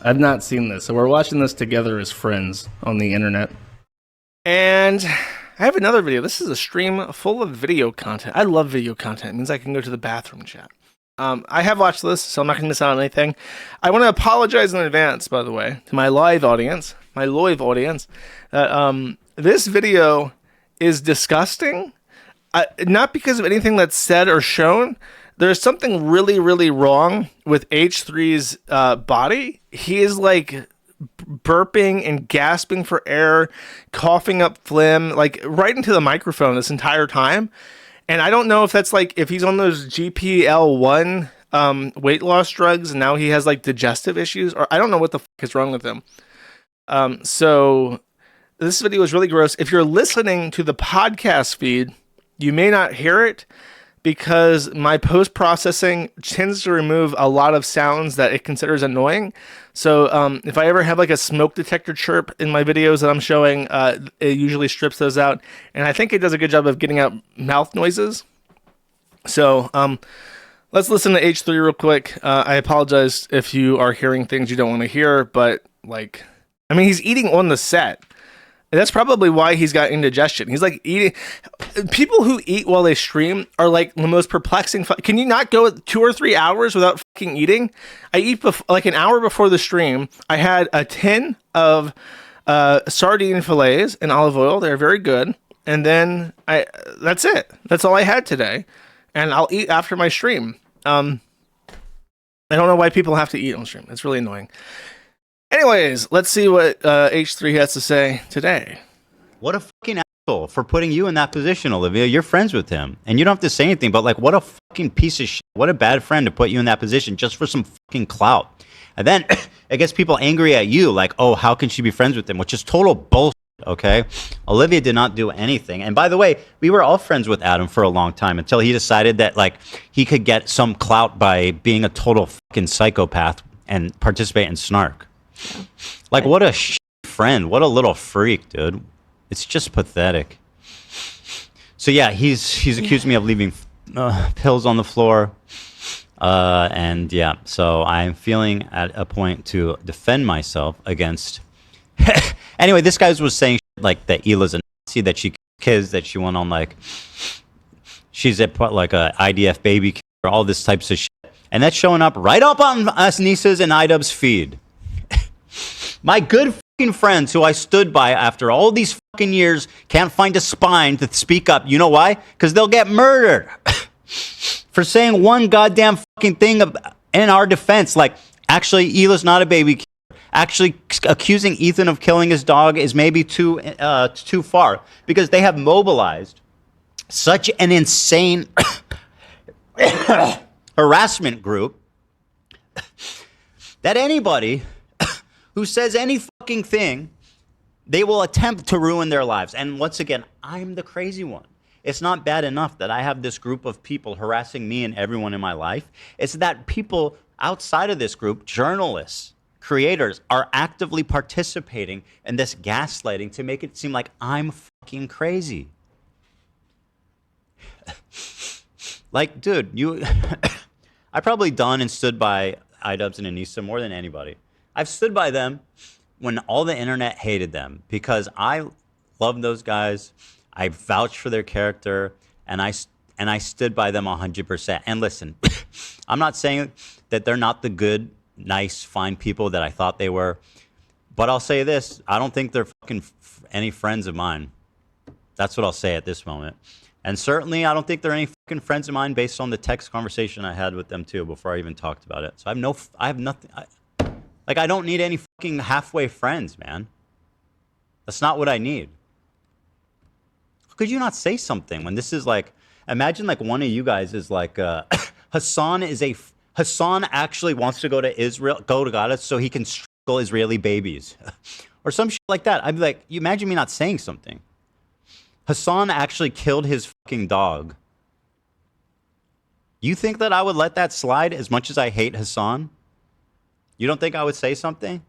I've not seen this, so we're watching this together as friends on the internet. And I have another video. This is a stream full of video content. I love video content. It means I can go to the bathroom chat. I have watched this, so I'm not going to miss out on anything. I want to apologize in advance, by the way, to my live audience, that this video is disgusting. Not because of anything that's said or shown. There's something really, really wrong with H3's body. He is like burping and gasping for air, coughing up phlegm, like right into the microphone this entire time. And I don't know if that's like if he's on those GPL1 weight loss drugs and now he has like digestive issues, or I don't know what the fuck is wrong with him. So this video is really gross. If you're listening to the podcast feed, you may not hear it because my post-processing tends to remove a lot of sounds that it considers annoying. So if I ever have like a smoke detector chirp in my videos that I'm showing, it usually strips those out. And I think it does a good job of getting out mouth noises. So let's listen to H3 real quick. I apologize if you are hearing things you don't want to hear, but like, I mean, he's eating on the set. And that's probably why he's got indigestion. He's like eating. People who eat while they stream are like the most perplexing. Can you not go 2 or 3 hours without fucking eating? I eat like an hour before the stream. I had a tin of sardine fillets and olive oil. They're very good. And then that's it. That's all I had today. And I'll eat after my stream. I don't know why people have to eat on stream. It's really annoying. Anyways, let's see what H3 has to say today. What a fucking asshole for putting you in that position, Olivia. You're friends with him. And you don't have to say anything, but like, what a fucking piece of shit. What a bad friend to put you in that position just for some fucking clout. And then it gets people angry at you, like, oh, how can she be friends with him? Which is total bullshit, okay? Olivia did not do anything. And by the way, we were all friends with Adam for a long time until he decided that, like, he could get some clout by being a total fucking psychopath and participate in snark. Like, what a friend. What a little freak, dude. It's just pathetic. So, yeah, he's accused me of leaving pills on the floor. And, yeah, so I'm feeling at a point to defend myself against... Anyway, this guy was saying, like, that Hila's a Nazi, that she kids, that she went on, like... She's like a IDF baby kid, all this types of shit. And that's showing up right up on us Nisa's and Idubbbz feed. My good fucking friends who I stood by after all these fucking years can't find a spine to speak up. You know why? Because they'll get murdered for saying one goddamn fucking thing in our defense. Like, actually, Hila's not a baby killer. Actually, accusing Ethan of killing his dog is maybe too far because they have mobilized such an insane harassment group that anybody who says any fucking thing, they will attempt to ruin their lives. And once again, I'm the crazy one. It's not bad enough that I have this group of people harassing me and everyone in my life. It's that people outside of this group, journalists, creators, are actively participating in this gaslighting to make it seem like I'm fucking crazy. Like, dude, I probably done and stood by Idubbbz and Anissa more than anybody. I've stood by them when all the internet hated them because I love those guys. I vouched for their character, and I stood by them 100%. And listen, I'm not saying that they're not the good, nice, fine people that I thought they were, but I'll say this: I don't think they're fucking any friends of mine. That's what I'll say at this moment. And certainly, I don't think they're any fucking friends of mine based on the text conversation I had with them too before I even talked about it. So I have nothing. Like, I don't need any fucking halfway friends, man. That's not what I need. How could you not say something when this is like, imagine like one of you guys is like, Hassan actually wants to go to Gaza so he can strangle Israeli babies. Or some shit like that. I'd be like, you imagine me not saying something. Hassan actually killed his fucking dog. You think that I would let that slide as much as I hate Hassan? You don't think I would say something?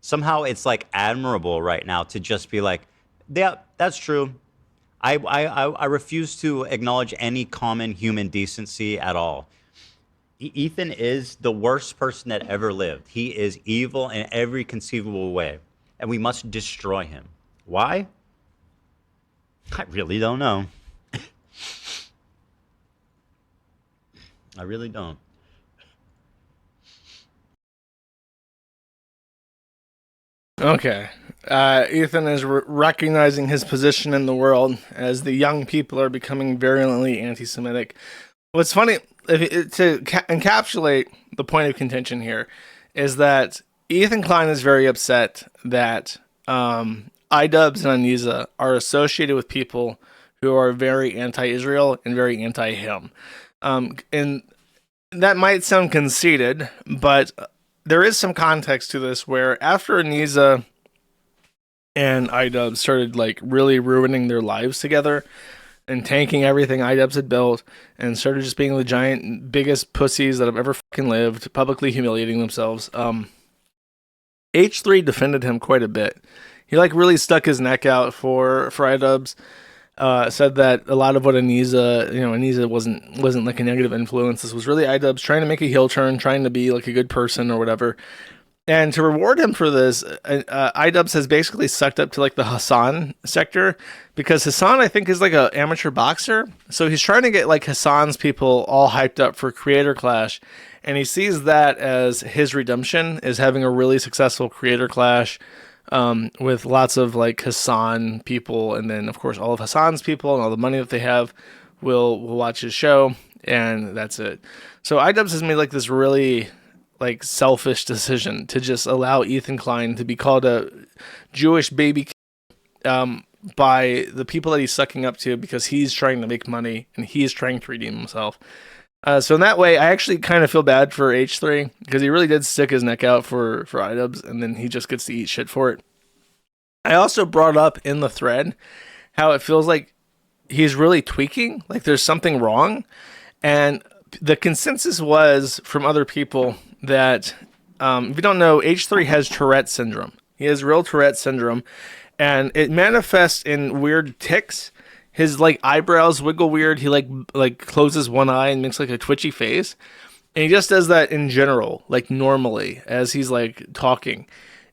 Somehow it's like admirable right now to just be like, yeah, that's true. I refuse to acknowledge any common human decency at all. Ethan is the worst person that ever lived. He is evil in every conceivable way, and we must destroy him. Why? I really don't know. I really don't. Okay. Ethan is recognizing his position in the world as the young people are becoming virulently anti-Semitic. What's funny, to encapsulate the point of contention here, is that Ethan Klein is very upset that Idubbbz and Aniza are associated with people who are very anti-Israel and very anti-him. And that might sound conceited, but there is some context to this where after Aniza and Idubbbz started like really ruining their lives together and tanking everything Idubbbz had built and started just being the giant biggest pussies that have ever fucking lived, publicly humiliating themselves, H3 defended him quite a bit. He like really stuck his neck out for Idubbbz. Said that a lot of what Aniza wasn't like a negative influence. This was really Idubbbz trying to make a heel turn, trying to be like a good person or whatever. And to reward him for this, Idubbbz has basically sucked up to like the Hassan sector, because Hassan, I think, is like an amateur boxer. So he's trying to get like Hassan's people all hyped up for Creator Clash. And he sees that as his redemption, is having a really successful Creator Clash with lots of like Hassan people, and then of course all of Hassan's people and all the money that they have will watch his show, and that's it. So Idubbbz has made like this really like selfish decision to just allow Ethan Klein to be called a Jewish baby by the people that he's sucking up to, because he's trying to make money and he's trying to redeem himself. So in that way, I actually kind of feel bad for H3, because he really did stick his neck out for Idubbbz, and then he just gets to eat shit for it. I also brought up in the thread how it feels like he's really tweaking, like there's something wrong. And the consensus was from other people that, if you don't know, H3 has Tourette syndrome. He has real Tourette syndrome, and it manifests in weird tics. His like eyebrows wiggle weird. He like closes one eye and makes like a twitchy face. And he just does that in general, like normally, as he's like talking.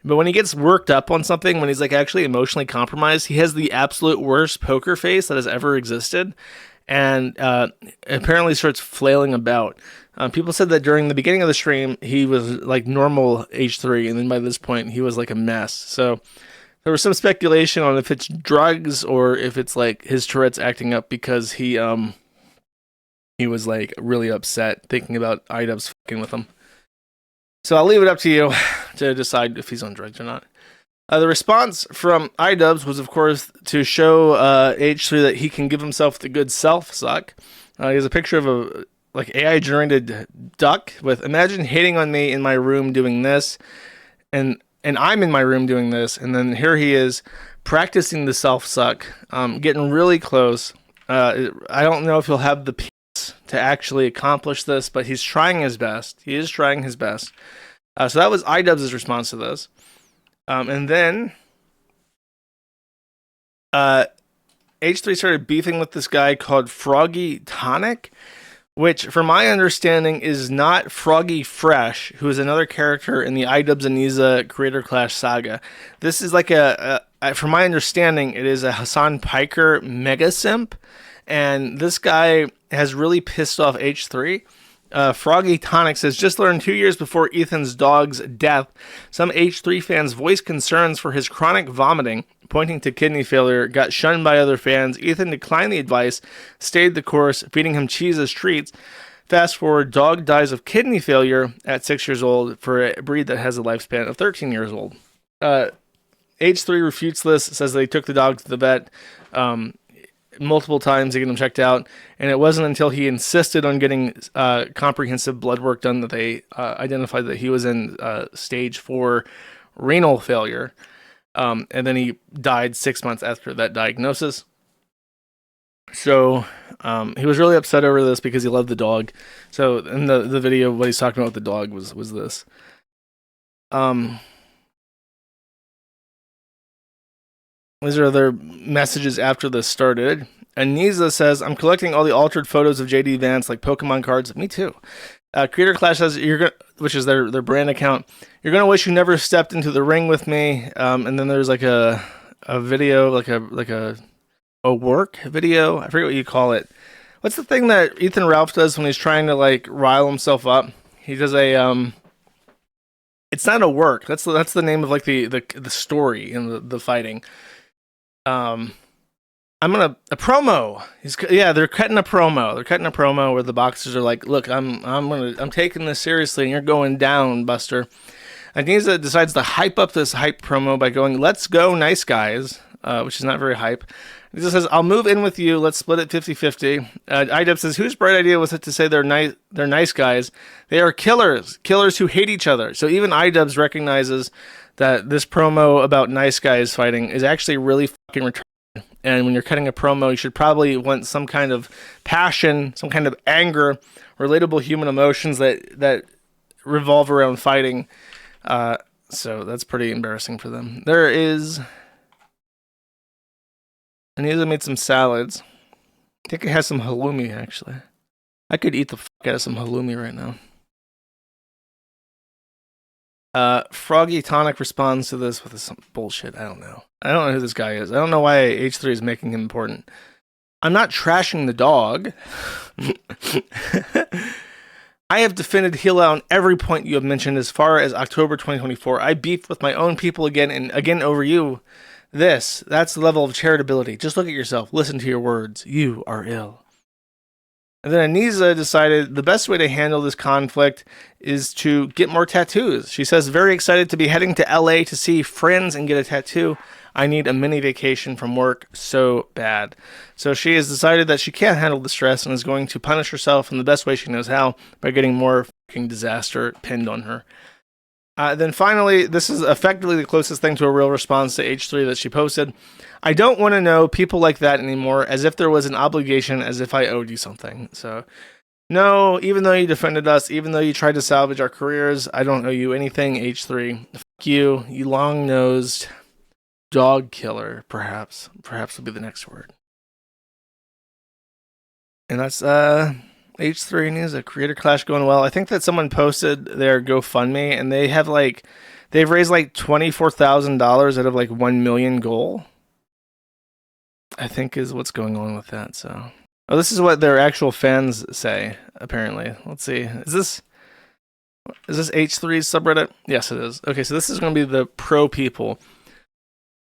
But when he gets worked up on something, when he's like actually emotionally compromised, he has the absolute worst poker face that has ever existed. And apparently starts flailing about. People said that during the beginning of the stream, he was like normal H3. And then by this point, he was like a mess. So there was some speculation on if it's drugs or if it's like his Tourette's acting up, because he was like really upset thinking about Idubbbz fucking with him. So I'll leave it up to you to decide if he's on drugs or not. The response from Idubbbz was, of course, to show H3 that he can give himself the good self suck. He has a picture of a like AI generated duck with, imagine hitting on me in my room doing this, and I'm in my room doing this, and then here he is practicing the self-suck, getting really close. I don't know if he'll have the peace to actually accomplish this, but he's trying his best. He is trying his best. So that was Idubbbz's response to this. And then H3 started beefing with this guy called Froggy Tonic, which, from my understanding, is not Froggy Fresh, who is another character in the Idubbbz and Aniza Creator Clash saga. This is like from my understanding, it is a Hassan Piker mega simp, and this guy has really pissed off H3. Froggy Tonic says, just learned 2 years before Ethan's dog's death, some H3 fans voiced concerns for his chronic vomiting, pointing to kidney failure, got shunned by other fans. Ethan declined the advice, stayed the course, feeding him cheese as treats. Fast forward, dog dies of kidney failure at 6 years old for a breed that has a lifespan of 13 years old. H3 refutes this, says they took the dog to the vet multiple times to get him checked out, and it wasn't until he insisted on getting comprehensive blood work done that they identified that he was in stage 4 renal failure, and then he died 6 months after that diagnosis. So he was really upset over this because he loved the dog. So in the video, what he's talking about with the dog was this. These are other messages after this started. Aniza says, I'm collecting all the altered photos of JD Vance like Pokemon cards. Me too. Creator Clash says you're gonna, which is their brand account. You're gonna wish you never stepped into the ring with me. And then there's like a video, like a work video. I forget what you call it. What's the thing that Ethan Ralph does when he's trying to like rile himself up? He does a It's not a work. That's the name of like the story in the fighting. A promo. They're cutting a promo. They're cutting a promo where the boxers are like, "Look, I'm taking this seriously, and you're going down, Buster." And Niza decides to hype up this hype promo by going, "Let's go, nice guys," which is not very hype. He just says, "I'll move in with you. Let's split it 50-50." Idubbbz says, "Whose bright idea was it to say they're nice? They're nice guys. They are killers who hate each other." So even Idubbbz recognizes that this promo about nice guys fighting is actually really fucking retarded. And when you're cutting a promo, you should probably want some kind of passion, some kind of anger, relatable human emotions that revolve around fighting. So that's pretty embarrassing for them. There is... Anita made some salads. I think it has some halloumi, actually. I could eat the fuck out of some halloumi right now. Froggy Tonic responds to this with some bullshit. I don't know who this guy is. I don't know why H3 is making him important. I'm not trashing the dog. I have defended Hila on every point you have mentioned as far as October 2024. I beefed with my own people again and again over you. That's the level of charitability. Just look at yourself. Listen to your words. You are ill. And then Aniza decided the best way to handle this conflict is to get more tattoos. She says, very excited to be heading to LA to see friends and get a tattoo. I need a mini vacation from work so bad. So she has decided that she can't handle the stress and is going to punish herself in the best way she knows how by getting more fucking disaster pinned on her. Then finally, this is effectively the closest thing to a real response to H3 that she posted. I don't want to know people like that anymore, as if there was an obligation, as if I owed you something. So, no, even though you defended us, even though you tried to salvage our careers, I don't owe you anything, H3. Fuck you, you long-nosed dog killer, perhaps. Perhaps will be the next word. And that's, H3 News, a creator clash going well. I think that someone posted their GoFundMe and they've raised like $24,000 out of like 1 million goal. I think is what's going on with that. So, this is what their actual fans say. Apparently, let's see. Is this H3's subreddit? Yes, it is. Okay, so this is going to be the pro people.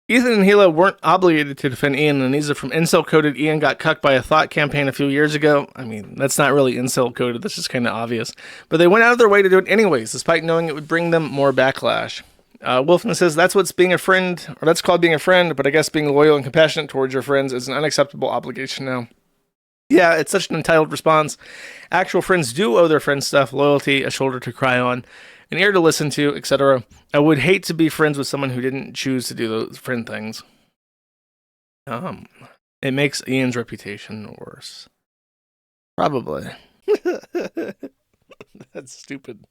Ethan and Hila weren't obligated to defend Ian and Aniza from incel-coded Ian got cucked by a thought campaign a few years ago. I mean, that's not really incel-coded. That's just kind of obvious. But they went out of their way to do it anyways, despite knowing it would bring them more backlash. Wolfman says, that's what's being a friend, or that's called being a friend, but I guess being loyal and compassionate towards your friends is an unacceptable obligation now. Yeah, it's such an entitled response. Actual friends do owe their friends stuff, loyalty, a shoulder to cry on, an ear to listen to, etc. I would hate to be friends with someone who didn't choose to do those friend things. It makes Ian's reputation worse. Probably. That's stupid.